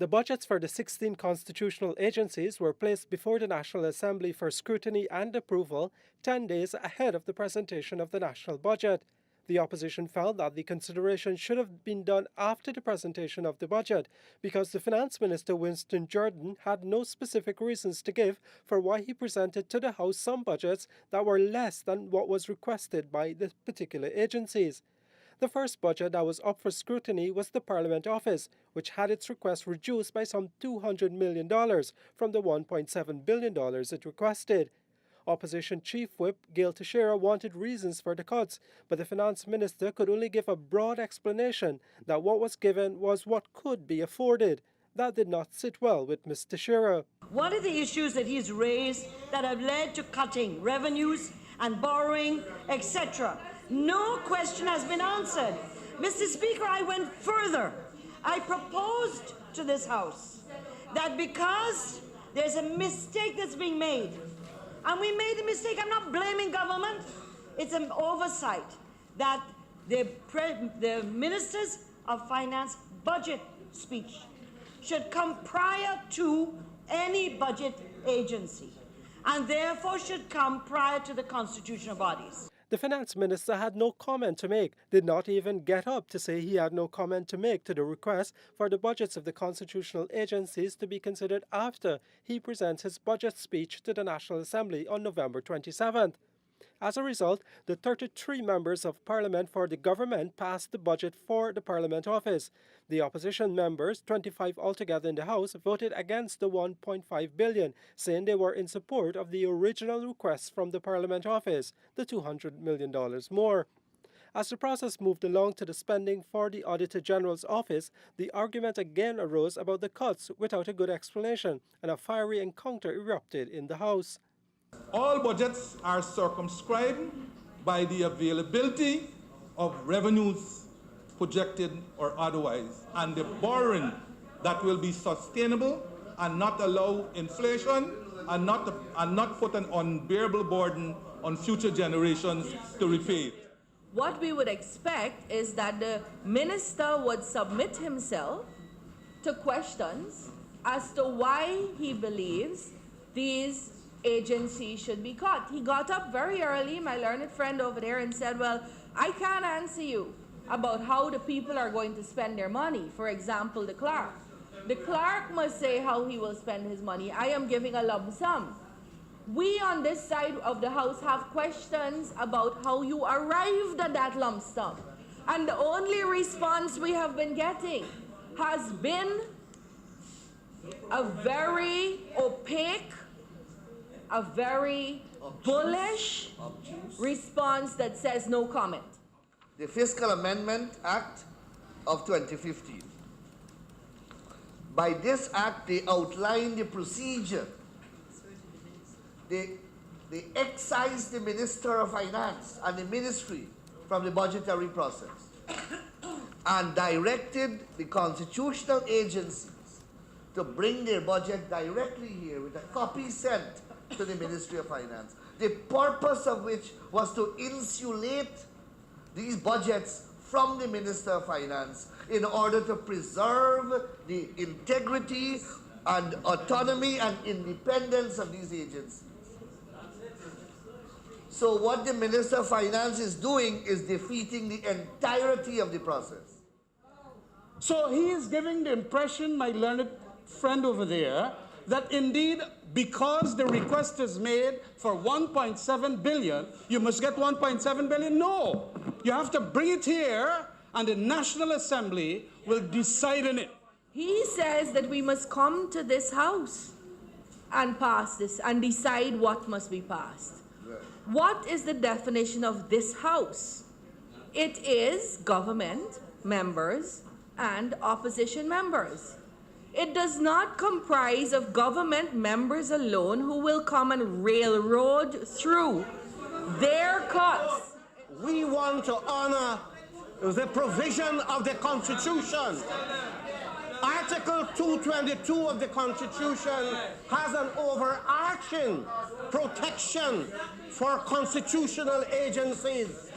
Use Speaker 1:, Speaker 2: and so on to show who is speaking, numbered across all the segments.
Speaker 1: The budgets for the 16 constitutional agencies were placed before the National Assembly for scrutiny and approval 10 days ahead of the presentation of the national budget. The opposition felt that the consideration should have been done after the presentation of the budget because the Finance Minister Winston Jordan had no specific reasons to give for why he presented to the House some budgets that were less than what was requested by the particular agencies. The first budget that was up for scrutiny was the Parliament Office, which had its request reduced by some $200 million from the $1.7 billion it requested. Opposition Chief Whip Gail Teixeira wanted reasons for the cuts, but the Finance Minister could only give a broad explanation that what was given was what could be afforded. That did not sit well with Ms. Teixeira.
Speaker 2: What are the issues that he's raised that have led to cutting revenues and borrowing, etc.? No question has been answered. Mr. Speaker, I went further. I proposed to this House that because there's a mistake that's being made, and we made a mistake, I'm not blaming government, it's an oversight, that the Ministers of Finance budget speech should come prior to any budget agency, and therefore should come prior to the constitutional bodies.
Speaker 1: The Finance Minister had no comment to make, did not even get up to say he had no comment to make to the request for the budgets of the constitutional agencies to be considered after he presents his budget speech to the National Assembly on November 27th. As a result, the 33 members of Parliament for the government passed the budget for the Parliament Office. The opposition members, 25 altogether in the House, voted against the $1.5 billion, saying they were in support of the original request from the Parliament Office, the $200 million more. As the process moved along to the spending for the Auditor General's office, the argument again arose about the cuts without a good explanation, and a fiery encounter erupted in the House.
Speaker 3: All budgets are circumscribed by the availability of revenues, projected or otherwise, and the borrowing that will be sustainable and not allow inflation and not put an unbearable burden on future generations to repay it.
Speaker 4: What we would expect is that the minister would submit himself to questions as to why he believes these agencies should be cut. He got up very early, my learned friend over there, and said, well, I can't answer you about how the people are going to spend their money. For example, the clerk. The clerk must say how he will spend his money. I am giving a lump sum. We on this side of the House have questions about how you arrived at that lump sum. And the only response we have been getting has been a very opaque, a very bullish response that says no comment.
Speaker 5: The Fiscal Amendment Act of 2015. By this act, they outline the procedure. They excised the Minister of Finance and the Ministry from the budgetary process and directed the constitutional agencies to bring their budget directly here with a copy sent to the Ministry of Finance, the purpose of which was to insulate these budgets from the Minister of Finance in order to preserve the integrity and autonomy and independence of these agencies. So what the Minister of Finance is doing is defeating the entirety of the process.
Speaker 6: So he is giving the impression, my learned friend over there, that indeed, because the request is made for $1.7 billion, you must get $1.7 billion? No. You have to bring it here, and the National Assembly will decide on it.
Speaker 4: He says that we must come to this House and pass this and decide what must be passed. Right. What is the definition of this House? It is government members and opposition members. It does not comprise of government members alone who will come and railroad through their cuts.
Speaker 7: We want to honor the provision of the Constitution. Article 222 of the Constitution has an overarching protection for constitutional agencies.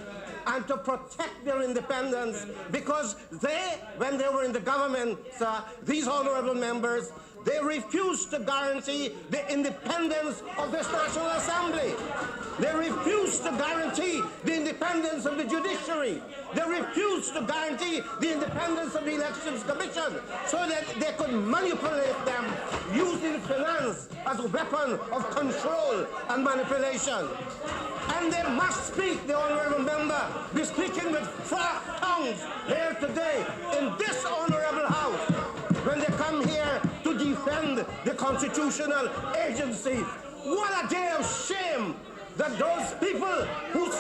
Speaker 7: and to protect their independence, because they, when they were in the government, these honorable members, they refused to guarantee the independence of this National Assembly. They refused to guarantee the independence of the judiciary. They refused to guarantee the independence of the Elections Commission so that they could manipulate them using finance as a weapon of control and manipulation. And they must speak, the honorable member, be speaking with flat tongues here today in this honorable house when they come here to defend the constitutional agency. What a day of shame that those people who